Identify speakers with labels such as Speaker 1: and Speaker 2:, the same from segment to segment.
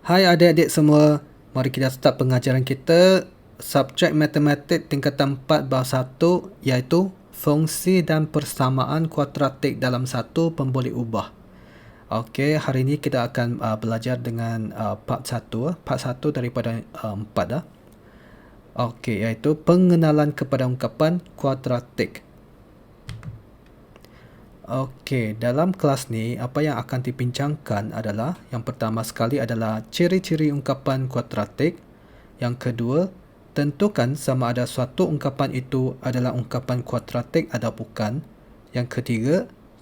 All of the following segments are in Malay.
Speaker 1: Hai adik-adik semua, mari kita start pengajaran kita subjek matematik tingkatan 4 bab 1 iaitu fungsi dan persamaan kuadratik dalam satu pemboleh ubah. Okey, hari ini kita akan belajar dengan part 1, part 1 daripada 4 dah. Okey, iaitu pengenalan kepada ungkapan kuadratik. Okey, dalam kelas ni apa yang akan dibincangkan adalah yang pertama sekali adalah ciri-ciri ungkapan kuadratik. Yang kedua, tentukan sama ada suatu ungkapan itu adalah ungkapan kuadratik atau bukan. Yang ketiga,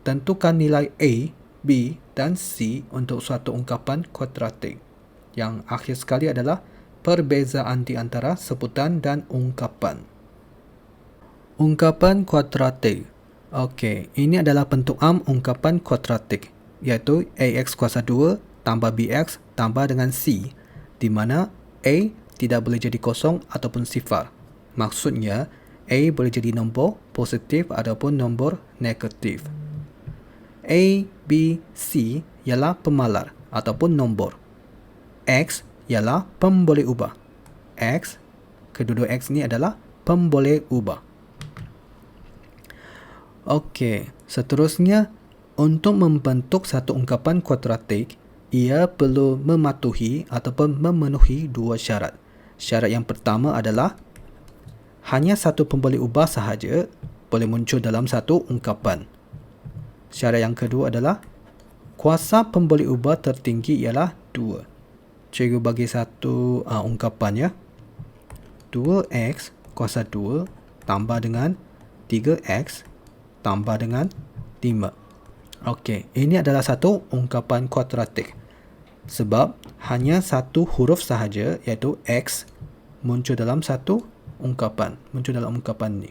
Speaker 1: tentukan nilai A, B dan C untuk suatu ungkapan kuadratik. Yang akhir sekali adalah perbezaan di antara sebutan dan ungkapan. Ungkapan kuadratik. Okey, ini adalah bentuk am ungkapan kuadratik, iaitu AX kuasa 2 tambah BX tambah dengan C, di mana A tidak boleh jadi kosong ataupun sifar. Maksudnya, A boleh jadi nombor positif ataupun nombor negatif. A, B, C ialah pemalar ataupun nombor. X ialah pemboleh ubah. X, kedua-dua X ni adalah pemboleh ubah. Okey, seterusnya, untuk membentuk satu ungkapan kuadratik, ia perlu mematuhi ataupun memenuhi dua syarat. Syarat yang pertama adalah hanya satu pemboleh ubah sahaja boleh muncul dalam satu ungkapan. Syarat yang kedua adalah kuasa pemboleh ubah tertinggi ialah 2. Cikgu bagi satu ungkapan ya. 2x kuasa 2 tambah dengan 3x tambah dengan 5. Okey, ini adalah satu ungkapan kuadratik. Sebab hanya satu huruf sahaja iaitu x muncul dalam satu ungkapan. Muncul dalam ungkapan ni.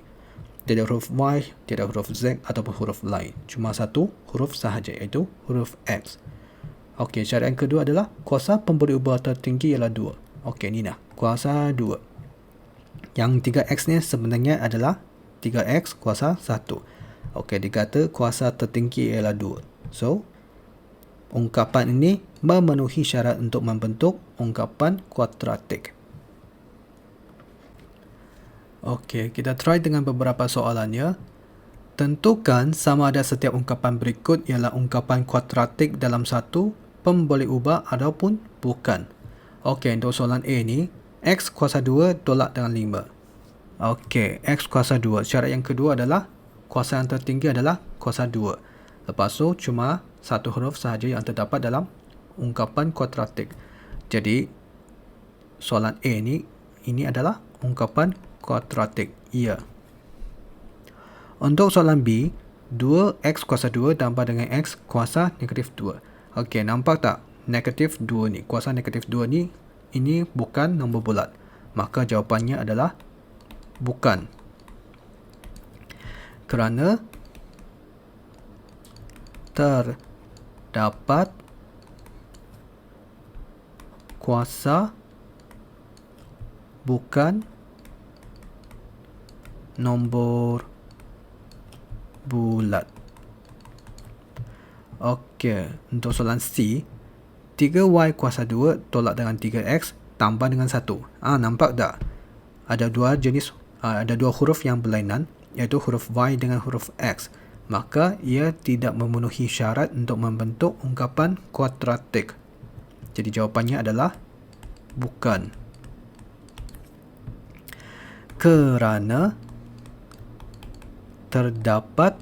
Speaker 1: Tidak huruf y, tidak huruf z ataupun huruf lain. Cuma satu huruf sahaja iaitu huruf x. Okey, syarat yang kedua adalah kuasa pemboleh ubah tertinggi ialah 2. Okey, ni dah. Kuasa 2. Yang 3x ni sebenarnya adalah 3x kuasa 1. Okey, dikata kuasa tertinggi ialah 2. So, ungkapan ini memenuhi syarat untuk membentuk ungkapan kuadratik. Okey, kita try dengan beberapa soalannya. Tentukan sama ada setiap ungkapan berikut ialah ungkapan kuadratik dalam satu pemboleh ubah ataupun bukan. Okey, untuk soalan A ni, x kuasa 2 tolak dengan 5. Okey, x kuasa 2. Syarat yang kedua adalah kuasa yang tertinggi adalah kuasa 2. Lepas tu, cuma satu huruf sahaja yang terdapat dalam ungkapan kuadratik. Jadi, soalan A ni, ini adalah ungkapan kuadratik. Ya. Untuk soalan B, 2x kuasa 2 tambah dengan x kuasa negatif 2. Okey, nampak tak? Negatif 2 ni, kuasa negatif 2 ni, ini bukan nombor bulat. Maka jawapannya adalah bukan. Kerana terdapat kuasa bukan nombor bulat. Okey, untuk soalan C, 3y kuasa 2 tolak dengan 3x tambah dengan 1. Nampak tak? Ada dua jenis, ada dua huruf yang berlainan, iaitu huruf y dengan huruf x. Maka ia tidak memenuhi syarat untuk membentuk ungkapan kuadratik. Jadi jawapannya adalah bukan. Kerana terdapat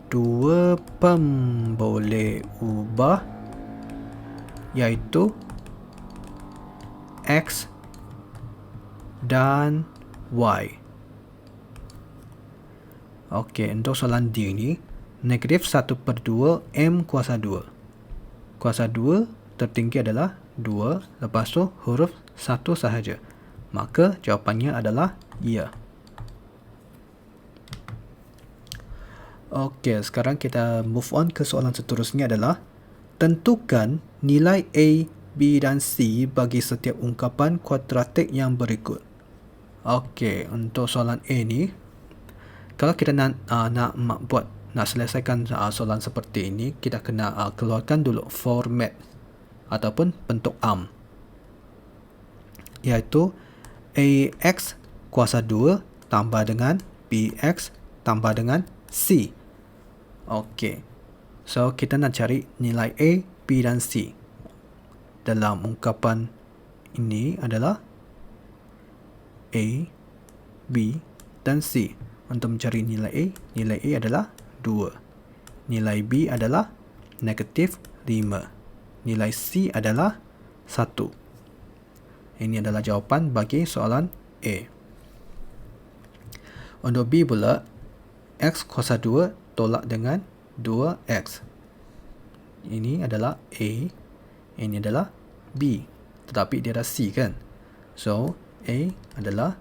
Speaker 1: dua pemboleh ubah iaitu x dan y. Okey, untuk soalan D ni, negatif 1/2 M kuasa 2. Kuasa 2 tertinggi adalah 2, lepas tu huruf 1 sahaja. Maka jawapannya adalah ya. Okey, sekarang kita move on ke soalan seterusnya adalah tentukan nilai A, B dan C bagi setiap ungkapan kuadratik yang berikut. Okey, untuk soalan A ni, kalau kita nak selesaikan soalan seperti ini, kita kena keluarkan dulu format ataupun bentuk ARM, iaitu AX kuasa 2 tambah dengan BX tambah dengan C. Okey. So, kita nak cari nilai A, B dan C. Dalam ungkapan ini adalah A, B dan C. Untuk mencari nilai A adalah 2. Nilai B adalah negatif 5. Nilai C adalah 1. Ini adalah jawapan bagi soalan A. Untuk B pula, X kuasa 2 tolak dengan 2X. Ini adalah A, ini adalah B. Tetapi dia ada C kan? So, A adalah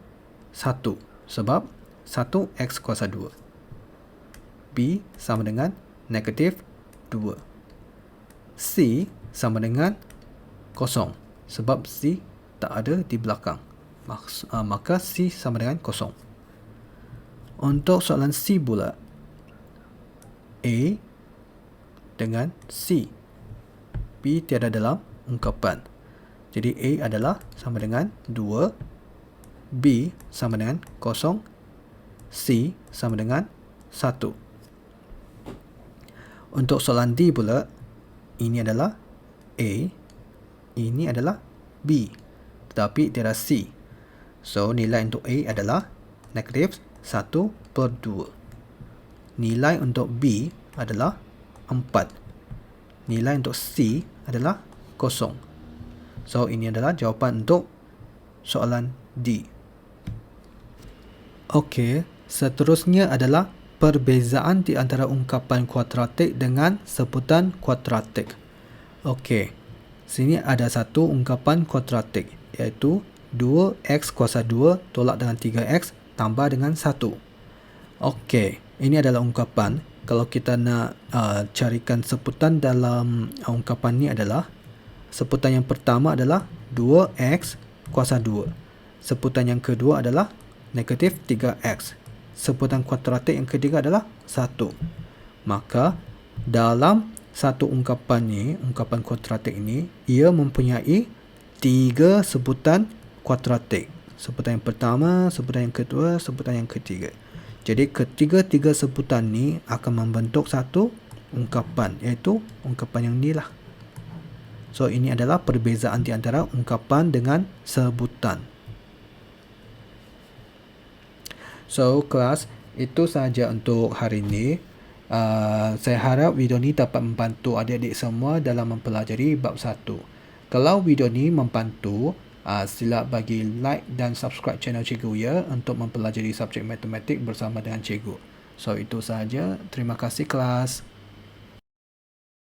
Speaker 1: 1. Sebab 1X kuasa 2. B sama dengan negatif 2. C sama dengan kosong. Sebab C tak ada di belakang. Maka C sama dengan kosong. Untuk soalan C pula, A dengan C. B tiada dalam ungkapan. Jadi A adalah sama dengan 2. B sama dengan kosong. C sama dengan 1. Untuk soalan D pula, ini adalah A, ini adalah B, tetapi tiada C. So, nilai untuk A adalah negatif 1/2. Nilai untuk B adalah 4. Nilai untuk C adalah 0. So, ini adalah jawapan untuk soalan D. Okey, seterusnya adalah perbezaan di antara ungkapan kuadratik dengan sebutan kuadratik. Okey, sini ada satu ungkapan kuadratik, iaitu 2x kuasa 2 tolak dengan 3x tambah dengan 1. Okey, ini adalah ungkapan. Kalau kita nak carikan sebutan dalam ungkapan ni adalah, sebutan yang pertama adalah 2x kuasa 2. Sebutan yang kedua adalah negatif 3x. Sebutan kuadratik yang ketiga adalah 1. Maka dalam satu ungkapan ni, ungkapan kuadratik ini, ia mempunyai 3 sebutan kuadratik. Sebutan yang pertama, sebutan yang kedua, sebutan yang ketiga. Jadi ketiga-tiga sebutan ni akan membentuk satu ungkapan, iaitu ungkapan yang ni lah. So, ini adalah perbezaan di antara ungkapan dengan sebutan. So, kelas, itu sahaja untuk hari ini. Saya harap video ni dapat membantu adik-adik semua dalam mempelajari bab 1. Kalau video ni membantu, sila bagi like dan subscribe channel Cikgu Ya untuk mempelajari subjek matematik bersama dengan Cikgu. So, itu sahaja. Terima kasih kelas.